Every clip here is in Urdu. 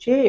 6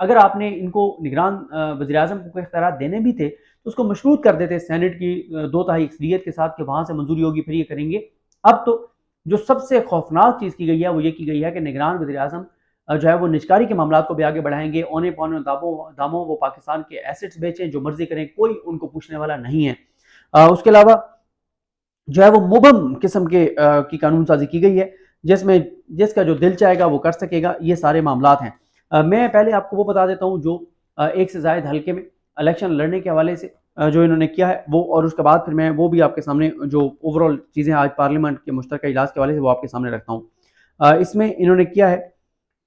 اگر آپ نے ان کو نگران وزیر اعظم کو اختیارات دینے بھی تھے تو اس کو مشروط کر دیتے سینٹ کی 2/3 اکثریت کے ساتھ کہ وہاں سے منظوری ہوگی پھر یہ کریں گے۔ اب تو جو سب سے خوفناک چیز کی گئی ہے وہ یہ کی گئی ہے کہ نگران وزیر اعظم جو ہے وہ نجکاری کے معاملات کو بھی آگے بڑھائیں گے، اونے پونے داموں وہ پاکستان کے ایسٹس بیچیں، جو مرضی کریں، کوئی ان کو پوچھنے والا نہیں ہے۔ اس کے علاوہ جو ہے وہ مبہم قسم کی قانون سازی کی گئی ہے جس کا جو دل چاہے گا وہ کر سکے گا، یہ سارے معاملات ہیں۔ میں پہلے آپ کو وہ بتا دیتا ہوں جو ایک سے زائد حلقے میں الیکشن لڑنے کے حوالے سے جو انہوں نے کیا ہے وہ، اور اس کے بعد پھر میں وہ بھی آپ کے سامنے جو اوورال چیزیں آج پارلیمنٹ کے مشترکہ اجلاس کے حوالے سے وہ آپ کے سامنے رکھتا ہوں۔ اس میں انہوں نے کیا ہے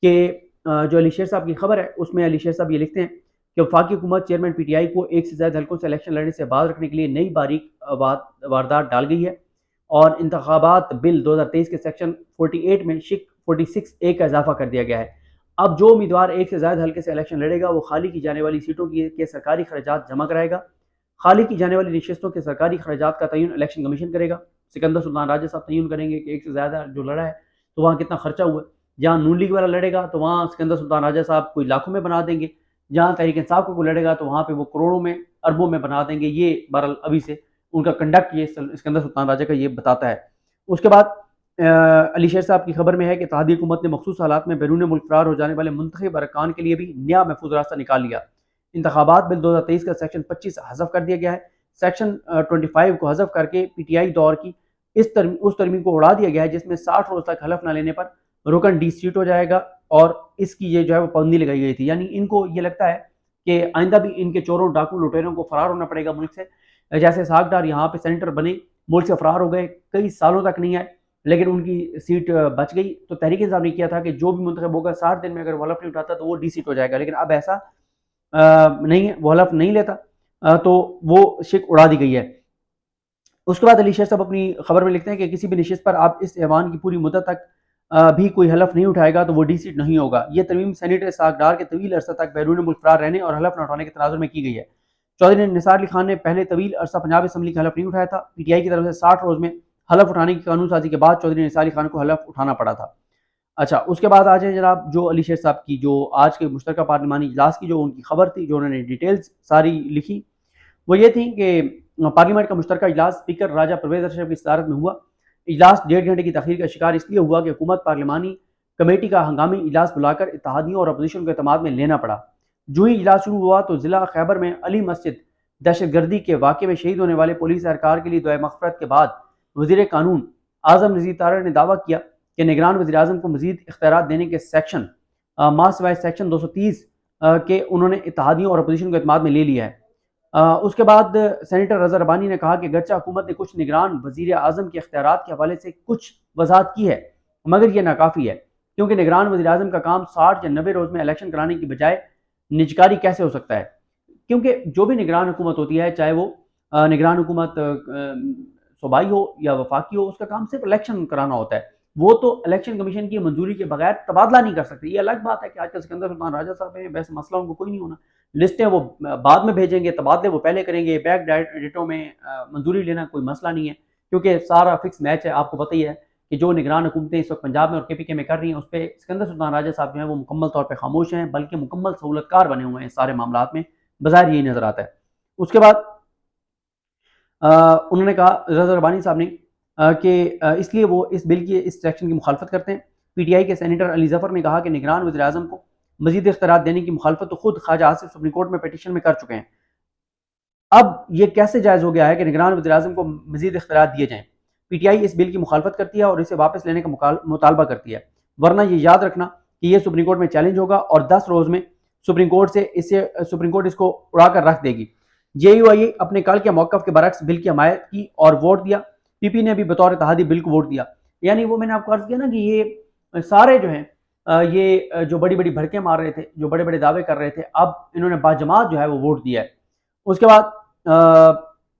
کہ جو علی شیر صاحب کی خبر ہے اس میں علی شیر صاحب یہ لکھتے ہیں کہ وفاقی حکومت چیئرمین پی ٹی آئی کو ایک سے زائد حلقوں سے الیکشن لڑنے سے باز رکھنے کے لیے نئی باریک واردات ڈال گئی ہے، اور انتخابات بل 2023 کے سیکشن 48 میں شک 46A کا اضافہ کر دیا گیا ہے۔ اب جو امیدوار ایک سے زائد حلقے سے الیکشن لڑے گا وہ خالی کی جانے والی سیٹوں کے سرکاری خراجات جمع کرائے گا۔ خالی کی جانے والی نشستوں کے سرکاری خراجات کا تعین الیکشن کمیشن کرے گا۔ سکندر سلطان راجہ صاحب تعین کریں گے کہ ایک سے زیادہ جو لڑا ہے تو وہاں کتنا خرچہ ہوا ہے۔ جہاں نون لیگ والا لڑے گا تو وہاں سکندر سلطان راجہ صاحب کوئی لاکھوں میں بنا دیں گے، جہاں تحریک انصاف کو لڑے گا تو وہاں پہ وہ کروڑوں میں اربوں میں بنا دیں گے۔ یہ بہرحال ابھی سے ان کا کنڈکٹ یہ سکندر سلطان راجہ کا یہ بتاتا ہے۔ اس کے بعد علی شیر صاحب کی خبر میں ہے کہ اتحادی حکومت نے مخصوص حالات میں بیرون ملک فرار ہو جانے والے منتخب ارکان کے لیے بھی نیا محفوظ راستہ نکال لیا۔ انتخابات بل 2023 کا سیکشن 25 حذف کر دیا گیا ہے۔ سیکشن 25 کو حذف کر کے پی ٹی آئی دور کی اس ترمیم کو اڑا دیا گیا ہے جس میں 60 روز تک حلف نہ لینے پر رکن ڈی سیٹ ہو جائے گا، اور اس کی یہ جو ہے وہ پابندی لگائی گئی تھی۔ یعنی ان کو یہ لگتا ہے کہ آئندہ بھی ان کے چوروں ڈاکو لٹیروں کو فرار ہونا پڑے گا ملک سے۔ جیسے ساگڈار یہاں پہ سینٹر بنے، ملک سے فرار ہو گئے، کئی سالوں تک نہیں آئے لیکن ان کی سیٹ بچ گئی، تو تحریک انصاف نے کیا تھا کہ جو بھی منتخب ہوگا 60 دن میں اگر وہ حلف نہیں اٹھاتا تو وہ ڈی سیٹ ہو جائے گا، لیکن اب ایسا نہیں ہے، وہ حلف نہیں لیتا تو وہ شک اڑا دی گئی ہے۔ اس کے بعد علی شیر صاحب اپنی خبر میں لکھتے ہیں کہ کسی بھی نشست پر آپ اس ایوان کی پوری مدت تک بھی کوئی حلف نہیں اٹھائے گا تو وہ ڈی سیٹ نہیں ہوگا۔ یہ ترمیم سینیٹر ساگڈار کے طویل عرصہ تک بیرون ملک فرار رہنے اور حلف نہ اٹھانے کے تناظر میں کی گئی ہے۔ چودھری نثار علی خان نے پہلے طویل عرصہ پنجاب اسمبلی کا حلف نہیں اٹھایا تھا۔ پی ٹی آئی کی طرف سے 60 روز میں حلف اٹھانے کی قانون سازی کے بعد چودھری نثار علی خان کو حلف اٹھانا پڑا تھا۔ اچھا، اس کے بعد آ جائیں جناب جو علی شیر صاحب کی جو آج کے مشترکہ پارلیمانی اجلاس کی جو ان کی خبر تھی، جو انہوں نے ڈیٹیلز ساری لکھی، وہ یہ تھی کہ پارلیمنٹ کا مشترکہ اجلاس اسپیکر راجہ پرویز اشرف کی صدارت میں ہوا۔ اجلاس 1.5 گھنٹے کی تاخیر کا شکار اس لیے ہوا کہ حکومت پارلیمانی کمیٹی کا ہنگامی اجلاس بلا کر اتحادیوں اور اپوزیشن کو اعتماد میں لینا پڑا۔ جو ہی اجلاس شروع ہوا تو ضلع خیبر میں علی مسجد دہشت گردی کے واقعے میں شہید ہونے والے پولیس اہلکار کے لیے دعائے مغفرت کے بعد وزیر قانون اعظم نذیر طارڑ نے دعویٰ کیا کہ نگران وزیر اعظم کو مزید اختیارات دینے کے سیکشن ماس وائز سیکشن 230 کے انہوں نے اتحادیوں اور اپوزیشن کو اعتماد میں لے لیا ہے۔ اس کے بعد سینیٹر رضا ربانی نے کہا کہ گرچہ حکومت نے کچھ نگران وزیر اعظم کے اختیارات کے حوالے سے کچھ وضاحت کی ہے مگر یہ ناکافی ہے، کیونکہ نگران وزیر اعظم کا کام 60 یا 90 روز میں الیکشن کرانے کی بجائے نجکاری کیسے ہو سکتا ہے؟ کیونکہ جو بھی نگران حکومت ہوتی ہے، چاہے وہ نگران حکومت صوبائی ہو یا وفاقی ہو، اس کا کام صرف الیکشن کرانا ہوتا ہے۔ وہ تو الیکشن کمیشن کی منظوری کے بغیر تبادلہ نہیں کر سکتے۔ یہ الگ بات ہے کہ آج کل سکندر سلطان راجہ صاحب ہیں، ویسے مسئلہ ان کو کوئی نہیں ہونا، لسٹیں وہ بعد میں بھیجیں گے، تبادلے وہ پہلے کریں گے، بیک ڈیٹوں میں منظوری لینا کوئی مسئلہ نہیں ہے، کیونکہ سارا فکس میچ ہے۔ آپ کو پتہ ہی ہے کہ جو نگران حکومتیں اس وقت پنجاب میں اور کے پی کے میں کر رہی ہیں اس پہ سکندر سلطان راجہ صاحب جو ہیں وہ مکمل طور پہ خاموش ہیں، بلکہ مکمل سہولت کار بنے ہوئے ہیں سارے معاملات میں، بظاہر یہی نظر آتا ہے۔ اس کے بعد انہوں نے کہا رضا ربانی صاحب نے کہ اس لیے وہ اس بل کی اس سیکشن کی مخالفت کرتے ہیں۔ پی ٹی آئی کے سینیٹر علی ظفر نے کہا کہ نگران وزیر اعظم کو مزید اختیارات دینے کی مخالفت تو خود خواجہ آصف سپریم کورٹ میں پیٹیشن میں کر چکے ہیں۔ اب یہ کیسے جائز ہو گیا ہے کہ نگران وزیر اعظم کو مزید اختیارات دیے جائیں؟ پی ٹی آئی اس بل کی مخالفت کرتی ہے اور اسے واپس لینے کا مطالبہ کرتی ہے، ورنہ یہ یاد رکھنا کہ یہ سپریم کورٹ میں چیلنج ہوگا اور 10 روز میں سپریم کورٹ اس کو اڑا کر رکھ دے گی۔ جے یو آئی اپنے کل کے موقف کے برعکس بل کی حمایت کی اور ووٹ دیا۔ پی پی نے بھی بطور اتحادی بل کو ووٹ دیا۔ یعنی وہ میں نے آپ کو عرض کیا نا کہ یہ سارے جو ہیں یہ جو بڑی بڑی بھڑکیں مار رہے تھے، جو بڑے بڑے دعوے کر رہے تھے، اب انہوں نے باجماعت جو ہے وہ ووٹ دیا ہے۔ اس کے بعد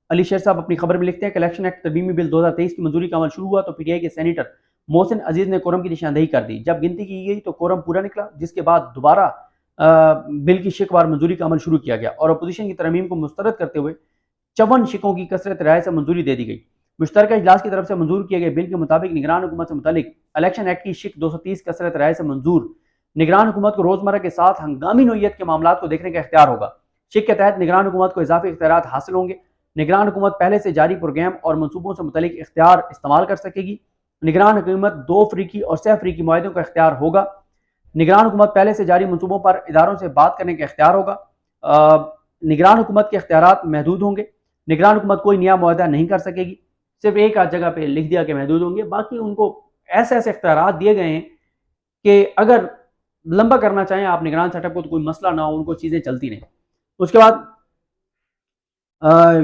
علی شیر صاحب اپنی خبر میں لکھتے ہیں کہ الیکشن ایکٹ ترمیمی بل 2023 کی منظوری کا عمل شروع ہوا تو پی ٹی آئی کے سینیٹر محسن عزیز نے کورم کی نشاندہی کر دی۔ جب گنتی کی گئی تو کورم پورا نکلا، جس کے بعد دوبارہ بل کی شک وار منظوری کا عمل شروع کیا گیا اور اپوزیشن کی ترمیم کو مسترد کرتے ہوئے 54 شکوں کی کثرت رائے سے منظوری دے دی گئی۔ مشترکہ اجلاس کی طرف سے منظور کیے گئے بل کے مطابق نگران حکومت سے متعلق الیکشن ایکٹ کی شک 230 کثرت رائے سے منظور نگران حکومت کو روزمرہ کے ساتھ ہنگامی نوعیت کے معاملات کو دیکھنے کا اختیار ہوگا۔ شک کے تحت نگران حکومت کو اضافی اختیارات حاصل ہوں گے۔ نگران حکومت پہلے سے جاری پروگرام اور منصوبوں سے متعلق اختیار استعمال کر سکے گی۔ نگران حکومت 2 افریقی اور 6 افریقی معاہدوں کا اختیار ہوگا۔ نگران حکومت پہلے سے جاری منصوبوں پر اداروں سے بات کرنے کا اختیار ہوگا۔ نگران حکومت کے اختیارات محدود ہوں گے۔ نگران حکومت کوئی نیا معاہدہ نہیں کر سکے گی، صرف ایک آدھ جگہ پہ لکھ دیا کہ محدود ہوں گے، باقی ان کو ایسے اختیارات دیے گئے ہیں کہ اگر لمبا کرنا چاہیں آپ نگران سیٹ اپ کو تو کوئی مسئلہ نہ ہو، ان کو چیزیں چلتی رہیں۔ اس کے بعد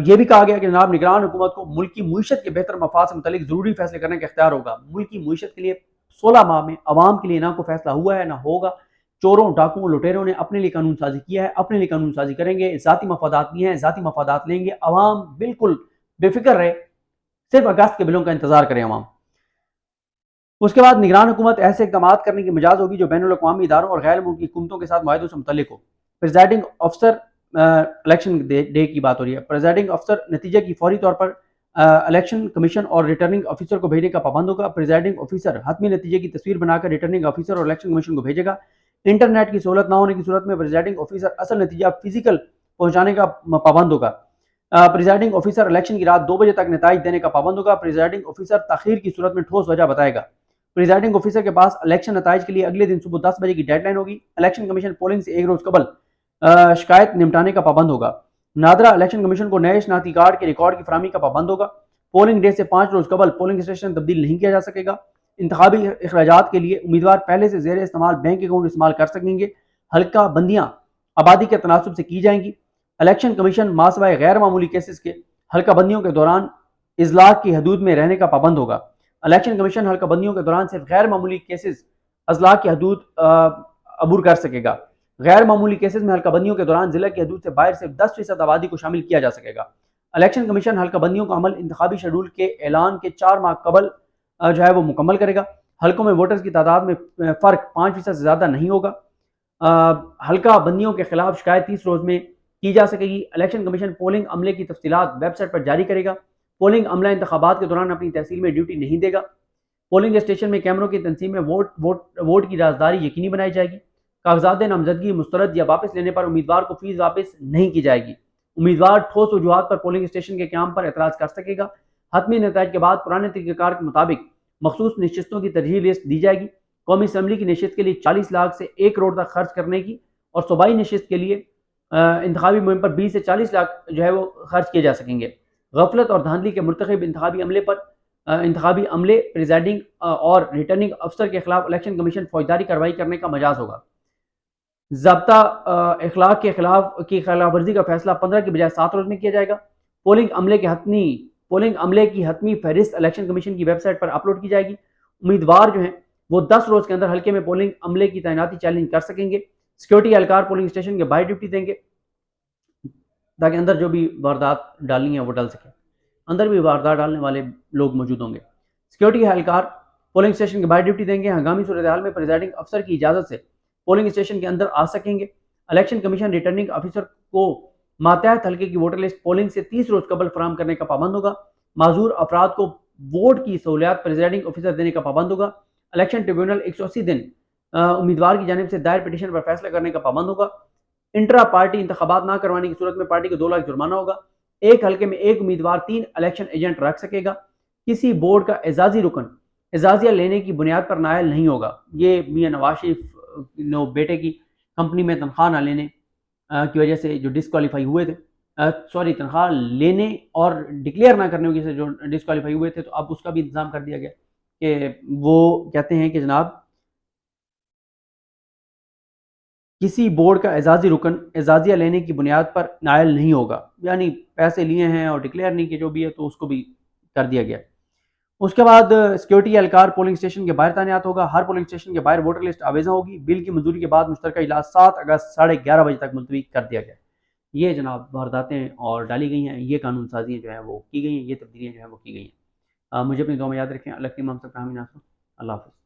یہ بھی کہا گیا کہ جناب نگران حکومت کو ملکی معیشت کے بہتر مفاد سے متعلق ضروری فیصلے کرنے کا اختیار ہوگا۔ ملکی معیشت کے لیے 16 ماہ میں عوام کے لیے نہ کوئی فیصلہ ہوا ہے نہ ہوگا۔ چوروں، ڈاکوؤں، لٹیروں نے اپنے لیے قانون سازی کیا ہے، اپنے لیے قانون سازی کریں گے، ذاتی مفادات لیے ہیں، ذاتی مفادات لیں گے۔ عوام بالکل بے فکر رہے، صرف اگست کے بلوں کا انتظار کریں عوام۔ اس کے بعد نگران حکومت ایسے اقدامات کرنے کی مجاز ہوگی جو بین الاقوامی اداروں اور غیر ملکی حکومتوں کے ساتھ معاہدوں سے متعلق ہو۔ پریزائڈنگ افسر الیکشن ڈے کی بات ہو رہی ہے، پریزائڈنگ افسر نتیجے کی فوری طور پر الیکشن کمیشن اور ریٹرننگ آفیسر کو بھیجنے کا پابند ہوگا۔ پریزائڈنگ آفیسر حتمی نتیجے کی تصویر بنا کر ریٹرننگ آفیسر اور الیکشن کمیشن کو بھیجے گا۔ انٹرنیٹ کی سہولت نہ ہونے کی صورت میں پریزائڈنگ آفیسر اصل نتیجہ فزیکل پہنچانے کا پابند ہوگا۔ پریزائڈنگ آفیسر الیکشن کی رات 2 بجے تک نتائج دینے کا پابند ہوگا۔ پریزائڈنگ آفیسر تاخیر کی صورت میں ٹھوس وجہ بتائے گا۔ پریزائڈنگ آفیسر کے پاس الیکشن نتائج کے لیے اگلے دن صبح 10 بجے کی ڈیڈ لائن ہوگی۔ الیکشن کمیشن پولنگ سے 1 روز قبل شکایت نمٹانے کا پابند ہوگا۔ نادرہ الیکشن کمیشن کو نئے شناختی کارڈ کے ریکارڈ کی فراہمی کا پابند ہوگا۔ پولنگ ڈے سے 5 روز قبل پولنگ اسٹیشن تبدیل نہیں کیا جا سکے گا۔ انتخابی اخراجات کے لیے امیدوار پہلے سے زیر استعمال بینک اکاؤنٹ استعمال کر سکیں گے۔ حلقہ بندیاں آبادی کے تناسب سے کی جائیں گی۔ الیکشن کمیشن ماسوائے غیر معمولی کیسز کے حلقہ بندیوں کے دوران اضلاع کی حدود میں رہنے کا پابند ہوگا۔ الیکشن کمیشن حلقہ بندیوں کے دوران صرف غیر معمولی کیسز اضلاع کی حدود عبور کر سکے گا۔ غیر معمولی کیسز میں حلقہ بندیوں کے دوران ضلع کی حدود سے باہر صرف 10% آبادی کو شامل کیا جا سکے گا۔ الیکشن کمیشن حلقہ بندیوں کا عمل انتخابی شیڈول کے اعلان کے 4 ماہ قبل وہ مکمل کرے گا۔ حلقوں میں ووٹرز کی تعداد میں فرق 5% سے زیادہ نہیں ہوگا۔ حلقہ بندیوں کے خلاف شکایت 30 روز میں کی جا سکے گی۔ الیکشن کمیشن پولنگ عملے کی تفصیلات ویب سائٹ پر جاری کرے گا۔ پولنگ عملہ انتخابات کے دوران اپنی تحصیل میں ڈیوٹی نہیں دے گا۔ پولنگ اسٹیشن میں کیمروں کی تنصیب میں ووٹ کی رازداری یقینی بنائی جائے گی۔ کاغذات نامزدگی مسترد یا واپس لینے پر امیدوار کو فیس واپس نہیں کی جائے گی۔ امیدوار ٹھوس وجوہات پر پولنگ اسٹیشن کے قیام پر اعتراض کر سکے گا۔ حتمی نتائج کے بعد پرانے طریقہ کار کے مطابق مخصوص نشستوں کی ترجیح لسٹ دی جائے گی۔ قومی اسمبلی کی نشست کے لیے 40 لاکھ سے 1 کروڑ تک خرچ کرنے کی اور صوبائی نشست کے لیے انتخابی مہم پر 20 سے 40 لاکھ وہ خرچ کیے جا سکیں گے۔ غفلت اور دھاندلی کے مرتکب انتخابی عملے پر انتخابی عملے، پریزائڈنگ اور ریٹرننگ افسر کے خلاف الیکشن کمیشن فوجداری کارروائی کرنے کا مجاز ہوگا۔ ضابطہ اخلاق کے خلاف ورزی کا فیصلہ 15 کی بجائے 7 روز میں کیا جائے گا۔ پولنگ عملے کی حتمی فہرست الیکشن کمیشن کی ویب سائٹ پر اپلوڈ کی جائے گی۔ امیدوار جو ہیں وہ 10 روز کے اندر حلقے میں پولنگ عملے کی تعیناتی چیلنج کر سکیں گے۔ سیکورٹی اہلکار پولنگ اسٹیشن کے باہر ڈیوٹی دیں گے تاکہ اندر جو بھی واردات ڈالنی ہے وہ ڈال سکیں۔ اندر بھی واردات ڈالنے والے لوگ موجود ہوں گے۔ سیکورٹی اہلکار پولنگ اسٹیشن کے باہر ڈیوٹی دیں گے۔ ہنگامی صورتحال میں پریزائڈنگ افسر کی اجازت سے پولنگ اسٹیشن کے اندر آ سکیں گے۔ الیکشن کمیشن ریٹرننگ آفیسر کو ماتحت حلقے کی ووٹر لسٹ پولنگ سے 30 روز قبل فراہم کرنے کا پابند ہوگا۔ معذور افراد کو ووٹ کی سہولیات پریزائڈنگ آفیسر دینے کا پابند ہوگا۔ الیکشن ٹریبیونل 180 دن امیدوار کی جانب سے دائر پٹیشن پر فیصلہ کرنے کا پابند ہوگا۔ انٹرا پارٹی انتخابات نہ کروانے کی صورت میں پارٹی کو 2 لاکھ جرمانہ ہوگا۔ ایک حلقے میں ایک امیدوار 3 الیکشن ایجنٹ رکھ سکے گا۔ کسی بورڈ کا اعزازی رکن اعزازیہ لینے کی بنیاد پر نائل نہیں ہوگا۔ یہ میاں نواز شریف بیٹے کی کمپنی میں تنخواہ نہ لینے کی وجہ سے جو ڈسکوالیفائی ہوئے تھے، تنخواہ لینے اور ڈکلیئر نہ کرنے کی وجہ سے جو ڈسکوالیفائی ہوئے تھے، تو اب اس کا بھی انتظام کر دیا گیا کہ وہ کہتے ہیں کہ جناب کسی بورڈ کا اعزازی رکن اعزازیہ لینے کی بنیاد پر نائل نہیں ہوگا، یعنی پیسے لیے ہیں اور ڈکلیئر نہیں کیے جو بھی ہے تو اس کو بھی کر دیا گیا۔ اس کے بعد سیکورٹی اہلکار پولنگ اسٹیشن کے باہر تعینات ہوگا۔ ہر پولنگ اسٹیشن کے باہر ووٹر لسٹ آویزاں ہوگی۔ بل کی منظوری کے بعد مشترکہ اجلاس 7 اگست 11:30 بجے تک ملتوی کر دیا گیا۔ یہ جناب وارداتیں اور ڈالی گئی ہیں، یہ قانون سازیاں جو ہیں وہ کی گئی ہیں، یہ تبدیلیاں جو ہیں وہ کی گئی ہیں۔ مجھے اپنی دعا میں یاد رکھیں۔ اللہ کی ہم سب کا حامی ناصر۔ اللہ حافظ۔